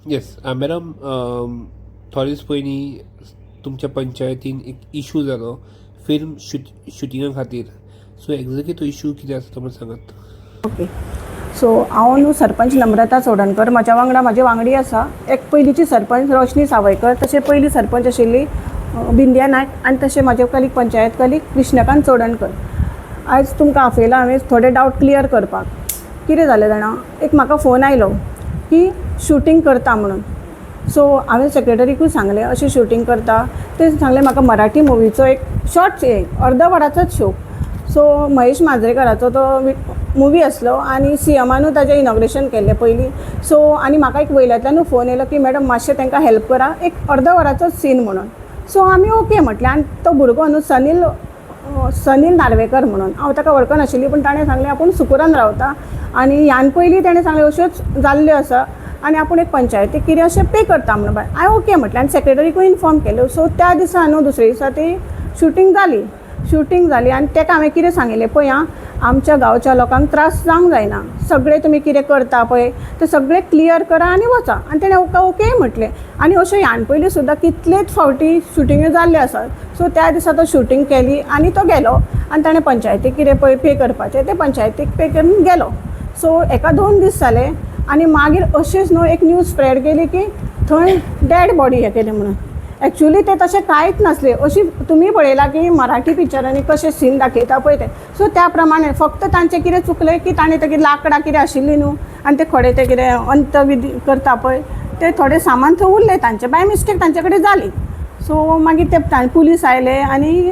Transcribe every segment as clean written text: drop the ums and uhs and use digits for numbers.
Yes madam, थोडे दीस पयलीं तुमच्या पंचायतीन एक इशू जालो फिल्म शुटिंगा खातीर. सो एक्झॅक्टली तो इशू कितें आसा तो म्हाका सांगात. ओके. सो हांव न्हू सरपंच नम्रता चोडणकर, म्हज्या वांगडा म्हाजे वांगडी आसा एक पयलींची सरपंच रोशनी सावयकर, तशें पयलीं सरपंच आशिल्ली बिंदिया नायक, आनी तशें म्हाजे कलीग पंचायत कलीग कृष्णकांत चोडणकर. आयज तुमकां आपयला हांवें थोडे डावट क्लियर करपाक. कितें जालें जाणा, एक म्हाका फोन आयलो की शूटिंग करता म्हणून. सो हांवें सेक्रेटरीकूय सांगलें अशें शूटिंग करता. ते सांगलें म्हाका मराठी मुवीचो एक शॉर्ट अर्द वराचोच शो. सो महेश मांजरेकराचो तो मुवी आसलो आनी सीएमानूय ताजें इनॉग्रेशन केल्लें पयलीं. सो आनी म्हाका एक वयल्यातल्यानूय फोन येयलो की मॅडम मातशें तांकां हेल्प करा, एक अर्द वराचोच सीन म्हणून. सो आमी ओके म्हटलें. आनी तो भुरगो न्हू सनील नार्वेकर म्हणून, हांव ताका वळखनाशिल्ली, पूण ताणें सांगलें आपूण सुकुरान रावता आनी ह्यान पयलीं ताणें सांगलें अश्योच जाल्ल्यो आसा आनी आपूण एक पंचायतीक कितें अशें पे करता म्हणून. बाय हांवें ओके म्हटलें आनी सेक्रेटरीकूय इन्फॉर्म केलो. सो त्या दिसा न्हू दुसरे दिसा ती शूटिंग जाली आनी ताका हांवें कितें सांगिल्लें पळय आं, आमच्या गांवच्या लोकांक त्रास जावंक जायना, सगळें तुमी कितें करता पळय तें सगळें क्लियर करा आनी वचा. आनी ताणें ओके म्हटलें. आनी अशें ह्यान पयलीं सुद्दां कितलेच फावटी शुटिंग्यो जाल्ल्यो आसात. सो त्या दिसा तो शूटिंग केली आनी तो गेलो आनी ताणें पंचायतीक कितें पळय पे करपाचें तें पंचायतीक पे करून गेलो. सो एका 2 दीस जाले आनी मागीर अशेंच न्हू एक न्यूज स्प्रेड केली की थंय डेड बॉडी हें केलें म्हणून. एक्चुली ते तशें कांयच नासलें. अशी तुमी पळयलां की मराठी पिक्चरांनी कशें सीन दाखयता पळय ते. सो त्या प्रमाणे फक्त तांचें कितें चुकलें की ताणें तें लांकडां कितें आशिल्लीं न्हू आनी ते खडे ते कितें अंतविधी करता पळय ते थोडे सामान थंय उरलें तांचें, बाय मिस्टेक तांचे कडेन जाली. सो मागीर ते पुलीस आयले आनी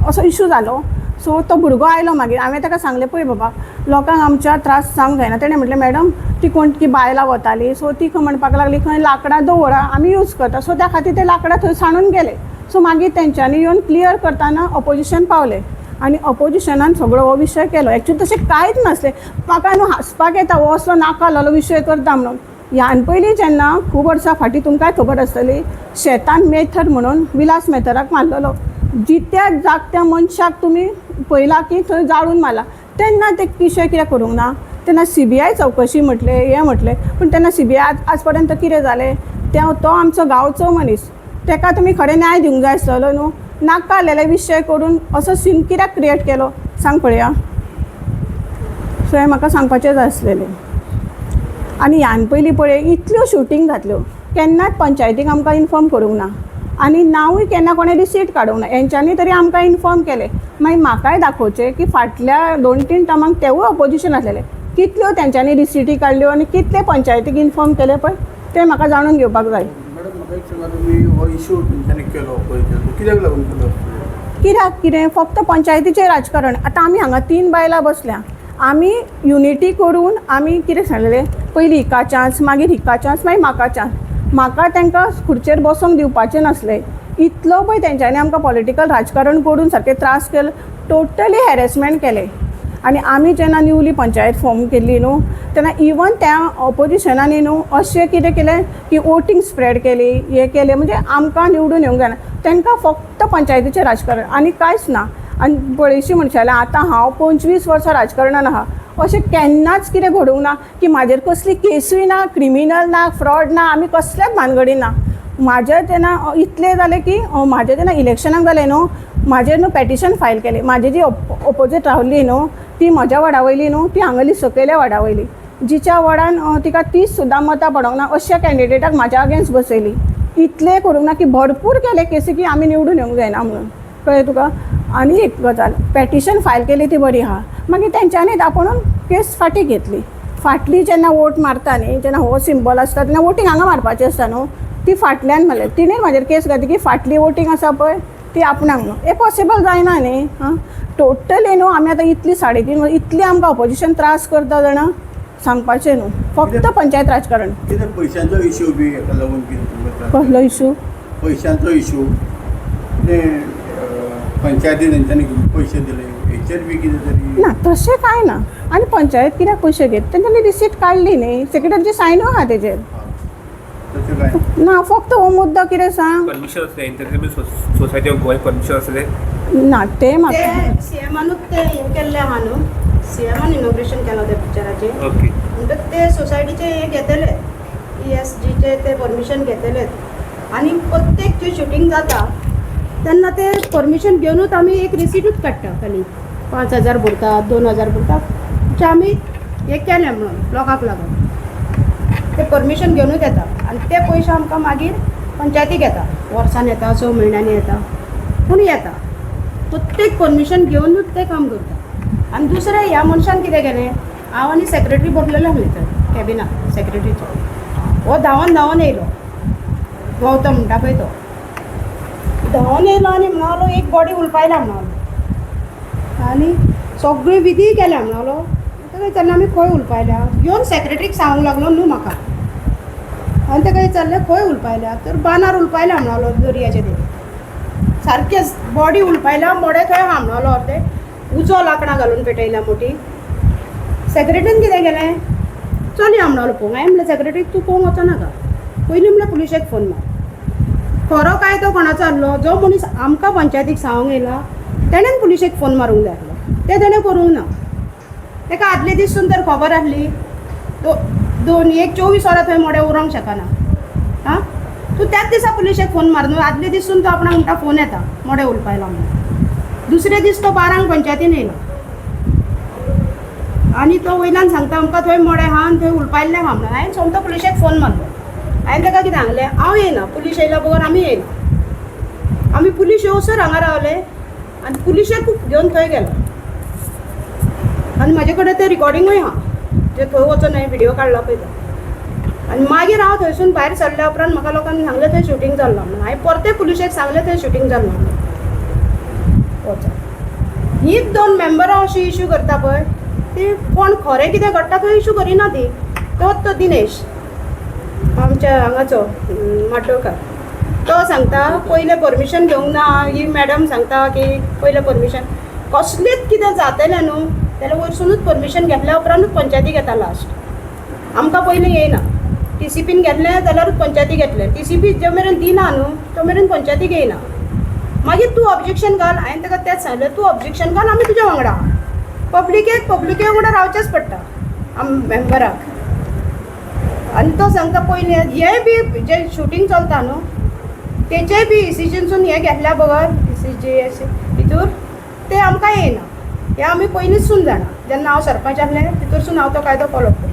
असो इशू जालो. सो तो भुरगो आयलो मागीर. हांवें ताका सांगलें पळय बाबा लोकांक आमच्या त्रास जावंक जायना. तेणें म्हटलें मॅडम ती कोण बायलां वताली, सो ती म्हणपाक लागली खंय लांकडां दवरा आमी यूज करता. सो त्या खातीर ते लांकडां थंय सांडून गेले. सो मागीर तेंच्यांनी येवन क्लियर करताना ऑपोजिशन पावलें आनी ऑपोजिशनान सगळो हो विशय केलो. एक्चुली तशें कांयच नासलें. म्हाका न्हू हांसपाक येता हो असलो नाकालोलो विशय करता म्हणून. ह्यान पयलीं जेन्ना खूब वर्सां फाटीं तुमकांय खबर आसतली शेतान मेथर म्हणून विलास मेथराक मारलेलो. जित्या जागत्या मनशाक तुमी पळयला की थंय जाळून मारला, तेन्ना ते विशय कित्याक करूंक ना. तेन्ना CBI चवकशी म्हटलें हें म्हटलें, पूण तेन्ना CBI आज पर्यंत कितें जालें तो आमचो गांवचो मनीस, ताका तुमी खरें न्याय दिवंक जाय आसतलो न्हू. नाकालेले विशय करून असो सीन कित्याक क्रिएट केलो सांग पळया. सो हें म्हाका सांगपाचें जाय आसलेलें. आनी ह्यान पयलीं पळय इतल्यो शूटिंग जातल्यो केन्नाच पंचायतीक आमकां इन्फॉर्म करूंक ना आनी नांवूय केन्ना कोणें रिसीट काडूंक ना. हेंच्यांनी तरी आमकां इन्फॉर्म केलें. मागीर म्हाकाय दाखोवचें की फाटल्या 2-3 टर्मांक तेवूय ऑपोजिशन आसलेलें. कितल्यो तेंच्यांनी रिसीटी काडल्यो आनी कितले पंचायतीक इन्फॉर्म केले पळय तें म्हाका जाणून घेवपाक जाय. मॅडम म्हाका एक सांगा, तुमी हो इशू तेंच्यांनी केलो पळय तो कित्याक लागून केलो? कितें फक्त पंचायतीचें राजकारण. आतां आमी हांगा 3 बायलां बसल्या, आमी युनिटी करून आमी कितें सांगलेलें पयलीं हिका चान्स, मागीर हिका चान्स, मागीर म्हाका चान्स. म्हाका तांकां खुर्चेर बसोंक दिवपाचें नासलें. इतलो पळय तेंच्यांनी आमकां पॉलिटिकल राजकारण करून सारकें त्रास केलो, टोटली हॅरेसमेंट केलें. आनी आमी जेन्ना न्यूली पंचायत फॉर्म केल्ली न्हू तेन्ना इवन त्या ऑपोजिशनांनी न्हू अशें कितें केलें की वोटींग स्प्रेड केली, हें केलें, म्हणजे आमकां निवडून येवंक जायना. तांकां फक्त पंचायतीचें राजकारण आनी कांयच ना. आनी बळीशी म्हणशालें आतां हांव 25 वर्सां राजकारणान आहा, अशें केन्नाच कितें घडोवंक ना की म्हाजेर कसली केसूय ना, क्रिमिनल ना, फ्रॉड ना, आमी कसल्याच भानगडी ना. म्हाजें तेन्ना इतलें जालें की म्हाजें तेन्ना इलेक्शनाक जालें न्हू म्हाजेर न्हू पॅटिशन फायल केलें. म्हाजी जी ऑपोजीट रावल्ली न्हू ती म्हज्या वाडा वयली न्हू ती हांगली सकयल्या वाडा वयली, जिच्या वाडान तिका 30 सुद्दां मतां पडोंक ना अशा कॅन्डिडेटाक म्हाज्या अगेन्स्ट बसयली. इतलें करूंक ना की भरपूर केले केसी की आमी निवडून येवंक जायना म्हणून, कळ्ळें तुका. आनी एक गजाल, पॅटिशन फायल केली ती बरी आहा, मागीर तेंच्यांनी दाखोवन केस फाटीं घेतली. फाटली जेन्ना वोट मारता न्ही, जेन्ना हो सिंबल आसता तेन्ना वोटींग हांगा मारपाचें आसता न्हू, ती फाटल्यान मारलें. तिणें म्हाजेर केस घातली की फाटली वोटींग आसा पळय ती आपणाक न्हू. हें पॉसिबल जायना न्ही. टोटली न्हू आमी आतां इतली 3.5 इतली आमकां ऑपोजिशन त्रास करता जाणा सांगपाचें न्हू. फक्त पंचायत राजकारण. कितें पयशांचो इशू बी हेका लागून कितें कसलो इशू? पयशांचो इशू. कितें पंचायतीन तेंच्यांनी पयशे दिले हेचेर बी कितें तरी? ना तशें कांय ना. आनी पंचायत कित्याक पयशे घेत, तेंच्यांनी रिसीट काडली न्ही, सेक्रेटरीची सायनूय आहा तेजेर. तशें कांय ना, फक्त हो मुद्दो कितें सांग. परमिशन आसलें entertainment society of Goa permission आसलें ना तें म्हाका सीएमानूच ते हें केल्लें आहा न्हू, सीएमान इनॉग्रेशन केलो त्या पिक्चराचें. ओके. म्हणटच ते सोसायटीचे हे घेतले ESGचे ते परमिशन घेतलेत आणि प्रत्येक जे शूटिंग जाता त्यांना ते परमिशन घेऊनच आम्ही एक रिसिटूच काडटा खाली 5,000 भरतात 2,000 भरतात जे आम्ही हे केलें म्हणून लोकांक लागून ते परमिशन घेऊनच येता आणि ते पयशे आमकां मागीर पंचायतीक येता वर्सान येता 6 म्हयन्यांनी येता पूण येता प्रत्येक परमिशन घेऊनच ते काम करता आणि दुसरें ह्या मनशान कितें केलें हांव आनी सेक्रेटरी बसलेले आसले थंय कॅबिनात सेक्रेटरीचो हो धांवन येयलो गौतम म्हणटा पळय तो धांवन येयलो आनी म्हणालो एक बॉडी उलपायला म्हणालो आनी सगळी विधी केल्या म्हणालो तेन्ना आमी खंय उलपायल्या येवन सेक्रेटरीक सांगूंक लागलो न्हू म्हाका आनी तेका विचारलें खंय उलपायल्या तर बानार उलपायल्या म्हणालो दर्याचे देगेर सारकेंच बॉडी उलपायल्या मोडे थंय आहा म्हणालो ते उजो लांकडां घालून पेटयल्या मोठी सेक्रेटरीन कितें केलें चल या म्हणलो पळोवंक हांवें म्हणलें सेक्रेटरीक तूं पळोवंक वचो नाका पयलीं म्हणलें पुलिशेक फोन मार खरो काय तो कोणाचो आसलो जो मनीस आमकां पंचायतीक सांगूंक येयला तेणेन पुलिशेक फोन मारूंक जाय आसलो तें तेणें करूंक ना ताका आदले दिसून तर खबर आसली एक 24 वरां थंय मोडे उरोंक शकना हां तूं त्याच दिसा पुलिशेक फोन मार न्हू आदले दिसून तो आपणाक म्हणटा फोन येता मोडे उलपायला म्हणून दुसरे दीस तो 12 पंचायतीन येयलो आनी तो वयल्यान सांगता आमकां थंय मोडे आहा आनी थंय उलपायल्ले आहा म्हणून हांवें सोमतो पुलिशेक फोन मारलो हांवें ताका कितें सांगलें हांव येयना पुलीस येयला बरोबर आमी येयना आमी पुलीस येवसर हांगा रावले आनी पुलिशेक घेवन थंय गेलो आनी म्हाजे कडेन तें रिकॉर्डिंगूय आहा जे थंय वचून हांवें व्हिडियो काडला पळय तो आनी मागीर हांव थंयसून भायर सरल्या उपरांत म्हाका लोकांनी सांगलें थंय शुटींग जाल्लो म्हणून हांवें परते पुलिशेक सांगलें थंय शुटींग जाल्लो म्हणून वचोन हीच 2 मेंबरां अशी इश्यू करता पळय ती कोण खरें कितें घडटा थंय इश्यू करिना ती तोच तो दिनेश आमच्या हांगाचो माटोळकार तो सांगता पयलें परमिशन घेवंक ना ही मॅडम सांगता की पयलें परमिशन कसलीच कितें जातलें न्हू जाल्यार वयरसूनच परमिशन घेतल्या उपरांतूच पंचायतीक येता लास्ट आमकां पयलीं येयना TCPन घेतलें जाल्यारूच पंचायतीक येतलें TCP जे मेरेन दिना न्हू तो मेरेन पंचायतीक येयना मागीर तूं ऑब्जेक्शन घाल हांवें ताका तेंच सांगलें तूं ऑब्जेक्शन घाल आमी तुज्या वांगडा पब्लिके वांगडा रावचेंच पडटा मेंबराक आनी तो सांगता पयलीं हे बी जे शूटिंग चलता न्हू तेचेय बी ECGसून हे घेतल्या बगर ECG भितर ते आमकां येयना हे आमी पयलींचसून जाणा जेन्ना हांव सरपंच आसलें तितूरसून हांव तो कायदो फॉलो करता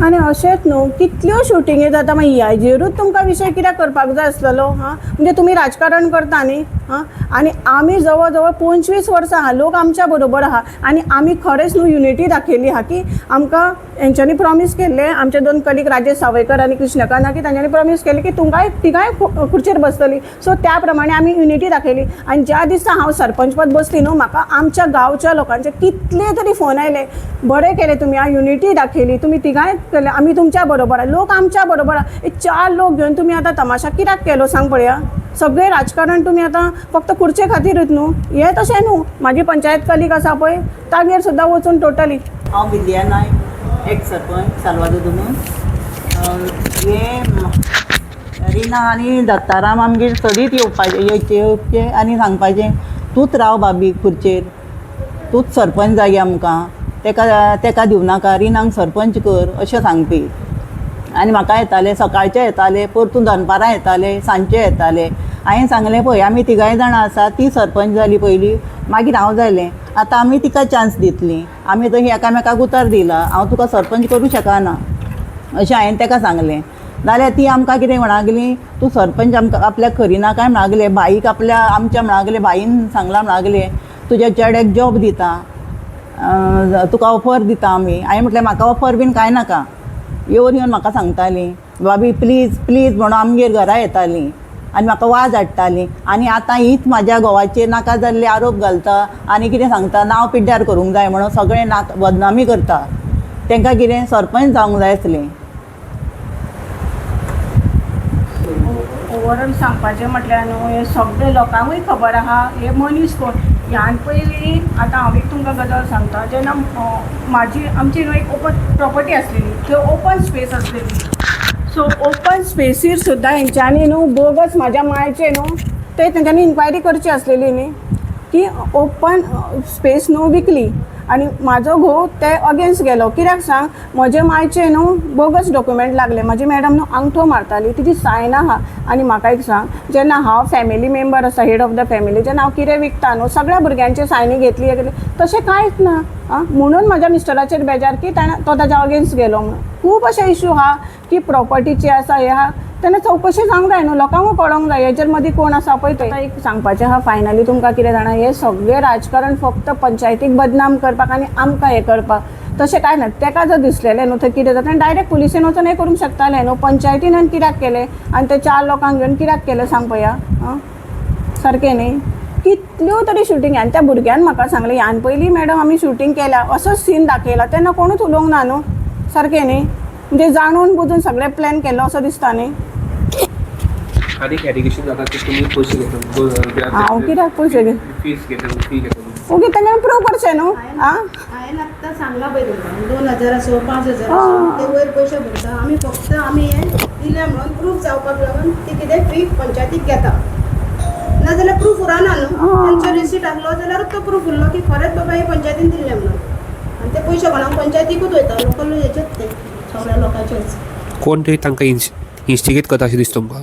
आनी अशेंच न्हू कितल्यो शुटिंगे जाता मागीर ह्याचेरूच तुमकां विशय कित्याक करपाक जाय आसलेलो हां म्हणजे तुमी राजकारण करता न्ही हां आनी आमी जवळ जवळ 25 वर्सां आहा लोक आमच्या बरोबर आहा आनी आमी खरेंच न्हू युनिटी दाखयली आहा की आमकां हेंच्यांनी प्रॉमीस केल्लें आमचे 2 कलीग राजेश सावयकर आनी कृष्णकांत की तांच्यांनी प्रॉमीस केली की तुमकांय तिगाय खुर्चेर बसतली सो त्या प्रमाणे आमी युनिटी दाखयली आनी ज्या दिसा हांव सरपंच पद बसली न्हू म्हाका आमच्या गांवच्या लोकांचे कितले तरी फोन आयले बरें केलें तुमी हांव युनिटी दाखयली तुमी तिगाय केलें आमी तुमच्या बरोबर आहा लोक आमच्या बरोबर आहा हे 4 लोक घेवन तुमी आतां तमाशा कित्याक केलो सांग पळया सगळें राजकारण तुमी आतां फक्त खुर्चे खातीरच न्हू हें तशें न्हू म्हाजी पंचायत कलीग आसा पळय तागेर सुद्दां वचून टोटली हांव बिंदिया नायक एक सरपंच सालवादो दोनून हे रिना आनी दत्ताराम आमगेर सदीत येवचे आनी सांगपाचें तूंच राव बाबी खुर्चेर तूंच सरपंच जाय आमकां तेका दिवं नाका रिनांक सरपंच कर अशें सांगपी आनी म्हाका येताले सकाळचे येताले परतून दनपारां येताले सांजचे येताले हांवें सांगलें पळय आमी तिगाय जाणां आसा ती सरपंच जाली पयलीं मागीर हांव जालें आतां आमी तिका चान्स दितलीं आमी थंय एकामेकाक उतर दिला हांव तुका सरपंच करूं शकना अशें हांवें ताका सांगलें जाल्यार ती आमकां कितें म्हणागली तूं सरपंच आमकां आपल्याक करिना काय म्हणागले बाईक आमच्या म्हणागले बाईन सांगलां म्हणागले तुज्या चेड्याक जॉब दिता तुका ऑफर दिता आमी हांवें म्हटलें म्हाका ऑफर बीन कांय नाका येवन म्हाका सांगतालीं बाबी प्लीज प्लीज म्हणून आमगेर घरा येतालीं आनी म्हाका वाज हाडटालीं आनी आतां हीच म्हाज्या घोवाचेर नाका जाल्ले आरोप घालता आनी कितें सांगता नांव पिड्ड्यार करूंक जाय म्हणून सगळें बदनामी करता तांकां कितें सरपंच जावंक जाय आसलें ओवरऑल सांगपाचें म्हटल्यार न्हू हे सगळे लोकांकूय खबर आहा हे मनीस कोण ह्यान पयलीं आतां हांव एक तुमकां गजाल सांगता जेन्ना आमची न्हू एक ओपन प्रॉपर्टी आसलेली थंय ओपन स्पेस आसलेली सो ओपन स्पेसीर सुद्दां हेंच्यांनी न्हू बोगस म्हाज्या मायचे न्हू ते तेंच्यांनी इन्क्वायरी करची आसलेली न्ही की ओपन स्पेस न्हू विकली आनी म्हाजो घोव ते अगेन्स्ट गेलो कित्याक सांग म्हजे मायचे न्हू बोगस डॉक्युमेंट लागले म्हाजी मॅडम न्हू आंगठो मारताली तिची सायन आहा आनी म्हाका एक सांग जेन्ना हांव फॅमिली मेंबर आसा हेड ऑफ द फॅमिली जेन्ना हांव कितें विकता न्हू सगळ्या भुरग्यांचे सायनी घेतली तशें कांयच ना म्हणून म्हाज्या मिस्टराचेर बेजार की तो ताज्या अगेन्स्ट गेलो म्हणून खूब अशे इशू आहा की प्रॉपर्टीचे आसा हे आहा तेन्ना चवकशी जावंक जाय न्हू लोकांक कळोंक जाय हेजेर मदीं कोण आसा पळय ते एक सांगपाचें आहा फायनली तुमकां कितें जाणा हें सगळें राजकारण फक्त पंचायतीक बदनाम करपाक आनी आमकां हें करपाक तशें कांय ना तेका जर दिसलेलें न्हू थंय कितें जाता डायरेक्ट पुलिसेन वचून हें करूंक शकतालें न्हू पंचायतीन कित्याक केलें आनी ते 4 लोकांक घेवन कित्याक केलें सांग पळया सारकें न्ही कितल्यो तरी शुटींग आनी त्या भुरग्यान म्हाका सांगलें ह्यान पयलीं मॅडम आमी शुटींग केल्या असोच सीन दाखयला तेन्ना कोणूच उलोवंक ना न्हू सारकें न्ही म्हणजे जाणून बुजून सगळें प्लॅन केलो असो दिसता न्ही आनीक एडिकेशन जाता की तुमी पयशे घेता हांव कित्याक पयशे घे फीस घेता फी घेता ओके तेंगे प्रूव करचें न्हू हांवें आत्तां सांगला पळय तुमकां 2000 आसो 5000 आसो ते वयर पयशे भरता आमी फक्त आमी हें दिलें म्हणून प्रूफ जावपाक लागून ती कितें फी पंचायतीक घेता नाजाल्यार प्रूफ उरना न्हू तेंचो रिसीट आसलो जाल्यारूच तो प्रूफ उरलो की खरेंच बाबा हे पंचायतीन दिल्लें म्हणून आनी ते पयशे कोणाक पंचायतीकूच वयता लोकल हेचेच ते सगळ्या लोकांचेच कोण तरी तांकां इन्स्टिगेट करता अशें दिसता तुमकां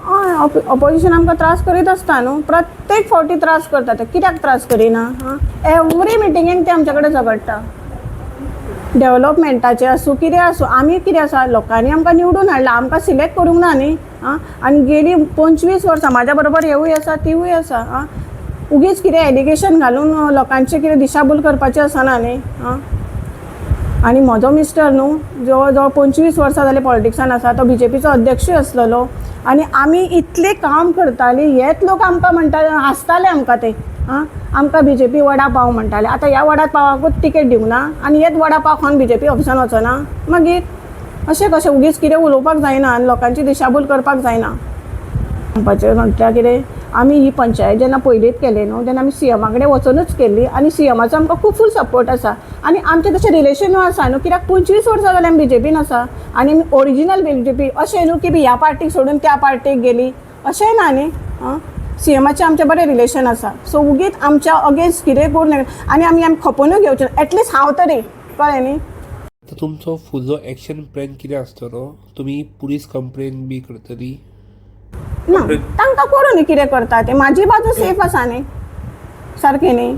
हय ऑपोजिशन आमकां त्रास करीत आसता न्हू प्रत्येक फावटी त्रास करता ते कित्याक त्रास करिना एवरी मिटिंगेक ते आमचे कडेन झगडटा डेवलॉपमेंटाचें आसूं कितें आसूं आमी कितें आसा लोकांनी आमकां निवडून हाडला आमकां सिलेक्ट करूंक ना न्ही आनी गेलीं 25 वर्सां म्हाज्या बरोबर हेवूय आसा तिवूय आसा उगीच कितें एलिगेशन घालून लोकांचें कितें दिशाभूल करपाचें आसना न्ही आनी म्हजो मिस्टर न्हू जवळ जवळ 25 वर्सां जालीं पॉलिटिक्सान आसा तो BJPचो अध्यक्षूय आसलेलो आनी आमी इतलें काम करतालीं हेच लोक आमकां म्हणटाले हांसताले आमकां ते आमकां BJP वडा पाव म्हणटाले आतां ह्या वडा पावाकूच तिकेट दिवंक ना आनी हेच वडा पाव खावन BJP ऑफिसान वचना मागीर अशें कशें उगीच कितें उलोवपाक जायना आनी लोकांची दिशाभूल करपाक जायना सांगपाचें म्हटल्यार कितें आमी ही पंचायत जेन्ना पयलींच केली न्हू तेन्ना आमी CMा कडेन वचूनच केल्ली आनी CMाचो आमकां खूब फूल सपोर्ट आसा आनी आमचें तशें रिलेशनूय आसा न्हू कित्याक 25 वर्सां जाल्यार आमी BJPन आसा आनी आमी ओरिजिनल BJP अशें न्हू की ह्या पार्टीक सोडून त्या पार्टीक गेली अशें ना न्ही CMाचें आमचें बरें रिलेशन आसा सो उगीच आमच्या अगेन्स्ट कितें करून आनी आमी खपूनूय घेवचें एटलिस्ट हांव तरी कळ्ळें न्ही तुमचो फुडलो एक्शन प्लॅन कितें आसतलो तुमी पुलीस कंप्लेन बी करतली ना तांकां करूं न्ही कितें करता ते म्हाजी बाजू सेफ आसा न्ही सारकें न्ही